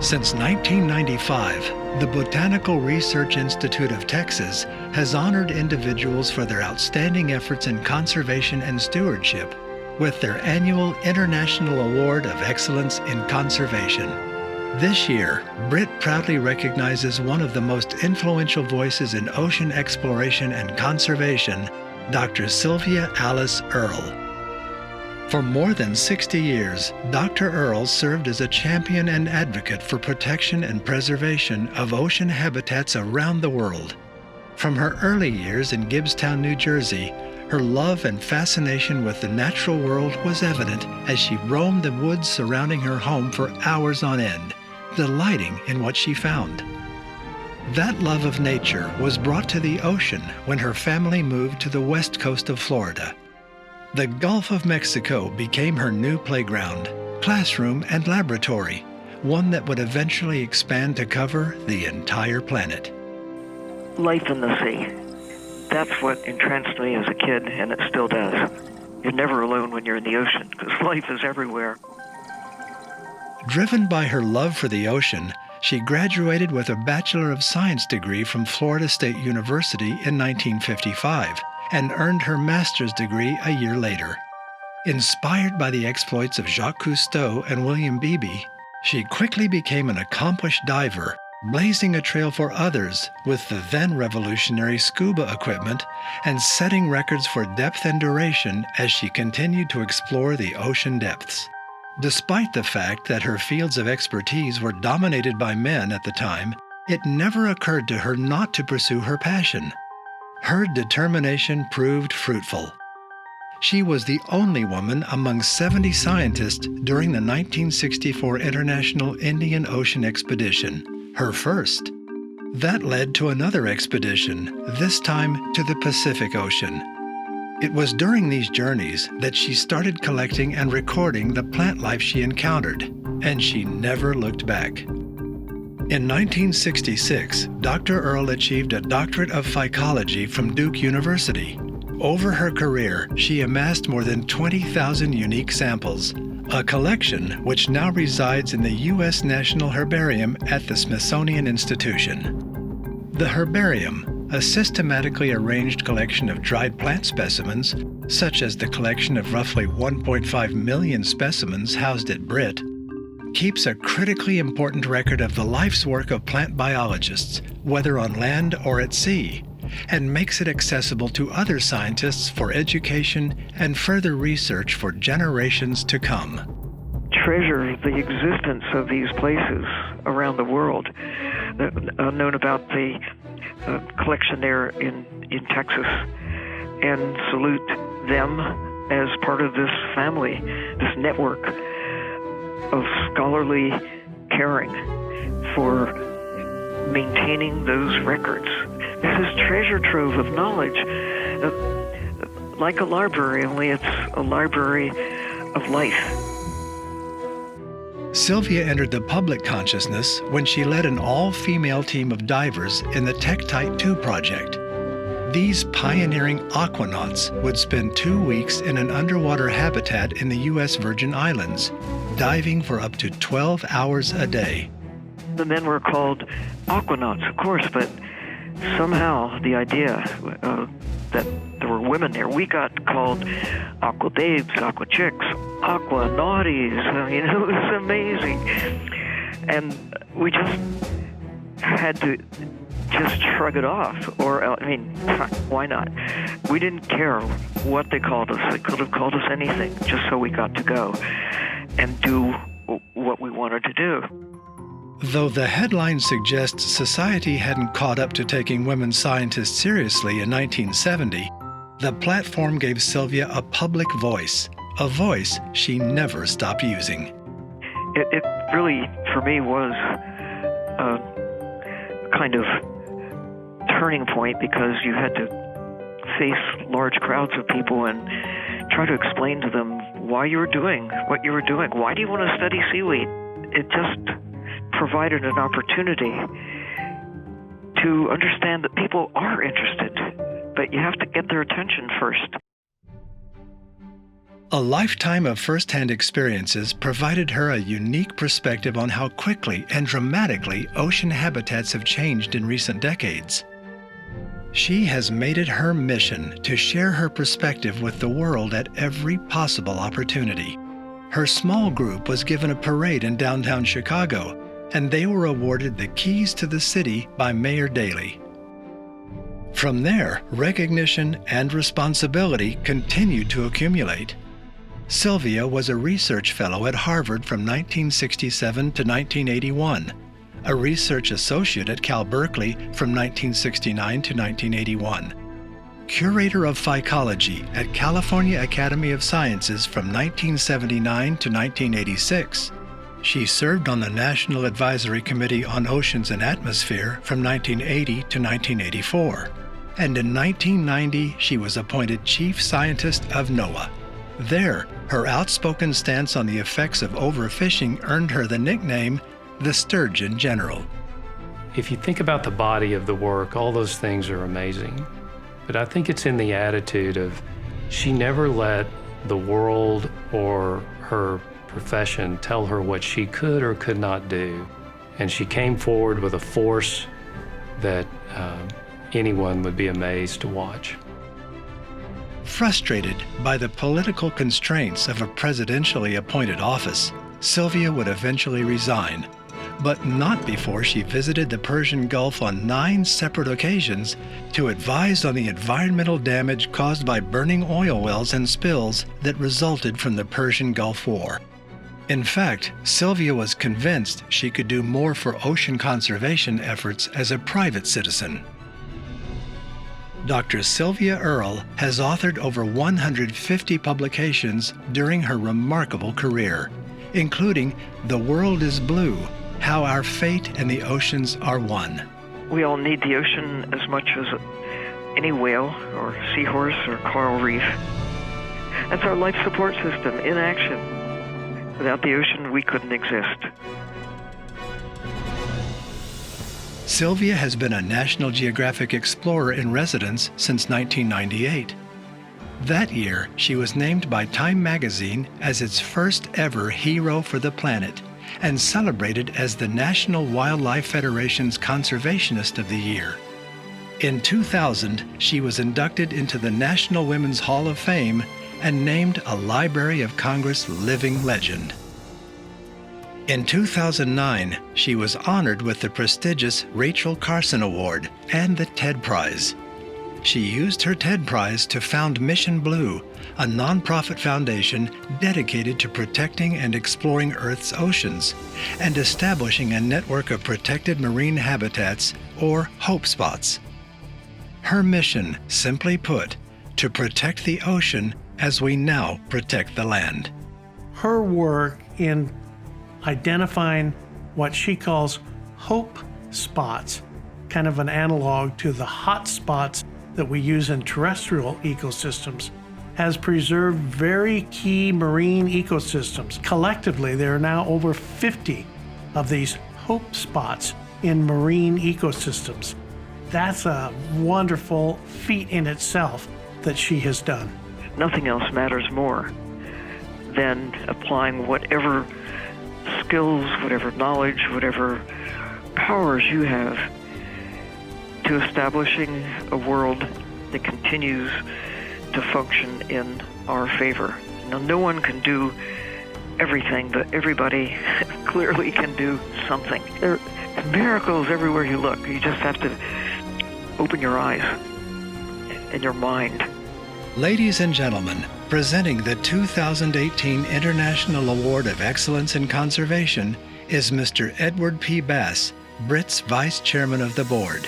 Since 1995, the Botanical Research Institute of Texas has honored individuals for their outstanding efforts in conservation and stewardship with their annual International Award of Excellence in Conservation. This year, BRIT proudly recognizes one of the most influential voices in ocean exploration and conservation, Dr. Sylvia Earle. For more than 60 years, Dr. Earle served as a champion and advocate for protection and preservation of ocean habitats around the world. From her early years in Gibbstown, New Jersey, her love and fascination with the natural world was evident as she roamed the woods surrounding her home for hours on end, delighting in what she found. That love of nature was brought to the ocean when her family moved to the west coast of Florida. The Gulf of Mexico became her new playground, classroom, and laboratory, one that would eventually expand to cover the entire planet. Life in the sea. That's what entranced me as a kid, and it still does. You're never alone when you're in the ocean, because life is everywhere. Driven by her love for the ocean, she graduated with a Bachelor of Science degree from Florida State University in 1955. And earned her master's degree a year later. Inspired by the exploits of Jacques Cousteau and William Beebe, she quickly became an accomplished diver, blazing a trail for others with the then revolutionary scuba equipment and setting records for depth and duration as she continued to explore the ocean depths. Despite the fact that her fields of expertise were dominated by men at the time, it never occurred to her not to pursue her passion. Her determination proved fruitful. She was the only woman among 70 scientists during the 1964 International Indian Ocean Expedition, her first. That led to another expedition, this time to the Pacific Ocean. It was during these journeys that she started collecting and recording the plant life she encountered, and she never looked back. In 1966, Dr. Earle achieved a doctorate of phycology from Duke University. Over her career, she amassed more than 20,000 unique samples, a collection which now resides in the U.S. National Herbarium at the Smithsonian Institution. The herbarium, a systematically arranged collection of dried plant specimens, such as the collection of roughly 1.5 million specimens housed at BRIT, keeps a critically important record of the life's work of plant biologists, whether on land or at sea, and makes it accessible to other scientists for education and further research for generations to come. Treasure the existence of these places around the world. Known about the collection there in Texas, and salute them as part of this family, this network of scholarly caring for maintaining those records. This is treasure trove of knowledge, like a library, only it's a library of life. Sylvia entered the public consciousness when she led an all-female team of divers in the Tektite 2 project. These pioneering Aquanauts would spend 2 weeks in an underwater habitat in the U.S. Virgin Islands, diving for up to 12 hours a day. The men were called Aquanauts, of course, but somehow the idea that there were women there, we got called Aqua Babes, Aqua Chicks, Aqua Naughties. It was amazing. And we just had to just shrug it off, why not? We didn't care what they called us. They could have called us anything, just so we got to go and do what we wanted to do. Though the headline suggests society hadn't caught up to taking women scientists seriously in 1970, the platform gave Sylvia a public voice, a voice she never stopped using. It really, for me, was a kind of turning point, because you had to face large crowds of people and try to explain to them why you were doing what you were doing. Why do you want to study seaweed? It just provided an opportunity to understand that people are interested, but you have to get their attention first. A lifetime of first-hand experiences provided her a unique perspective on how quickly and dramatically ocean habitats have changed in recent decades. She has made it her mission to share her perspective with the world at every possible opportunity. Her small group was given a parade in downtown Chicago, and they were awarded the keys to the city by Mayor Daley. From there, recognition and responsibility continued to accumulate. Sylvia was a research fellow at Harvard from 1967 to 1981, a research associate at Cal Berkeley from 1969 to 1981, curator of phycology at California Academy of Sciences from 1979 to 1986. She served on the National Advisory Committee on Oceans and Atmosphere from 1980 to 1984. And in 1990, she was appointed Chief Scientist of NOAA. There, her outspoken stance on the effects of overfishing earned her the nickname the Sturgeon General. If you think about the body of the work, all those things are amazing. But I think it's in the attitude of she never let the world or her profession tell her what she could or could not do. And she came forward with a force that anyone would be amazed to watch. Frustrated by the political constraints of a presidentially appointed office, Sylvia would eventually resign, but not before she visited the Persian Gulf on 9 separate occasions to advise on the environmental damage caused by burning oil wells and spills that resulted from the Persian Gulf War. In fact, Sylvia was convinced she could do more for ocean conservation efforts as a private citizen. Dr. Sylvia Earle has authored over 150 publications during her remarkable career, including The World is Blue: How Our Fate and the Oceans Are One. We all need the ocean as much as any whale or seahorse or coral reef. That's our life support system in action. Without the ocean, we couldn't exist. Sylvia has been a National Geographic Explorer in residence since 1998. That year, she was named by Time magazine as its first ever Hero for the Planet and celebrated as the National Wildlife Federation's Conservationist of the Year. In 2000, she was inducted into the National Women's Hall of Fame and named a Library of Congress Living Legend. In 2009, she was honored with the prestigious Rachel Carson Award and the TED Prize. She used her TED Prize to found Mission Blue, a nonprofit foundation dedicated to protecting and exploring Earth's oceans and establishing a network of protected marine habitats, or HOPE spots. Her mission, simply put, to protect the ocean as we now protect the land. Her work in identifying what she calls HOPE spots, kind of an analog to the hot spots that we use in terrestrial ecosystems, has preserved very key marine ecosystems. Collectively, there are now over 50 of these HOPE spots in marine ecosystems. That's a wonderful feat in itself that she has done. Nothing else matters more than applying whatever skills, whatever knowledge, whatever powers you have to establishing a world that continues to function in our favor. Now, no one can do everything, but everybody clearly can do something. There are miracles everywhere you look. You just have to open your eyes and your mind. Ladies and gentlemen, presenting the 2018 International Award of Excellence in Conservation is Mr. Edward P. Bass, BRIT's Vice Chairman of the Board.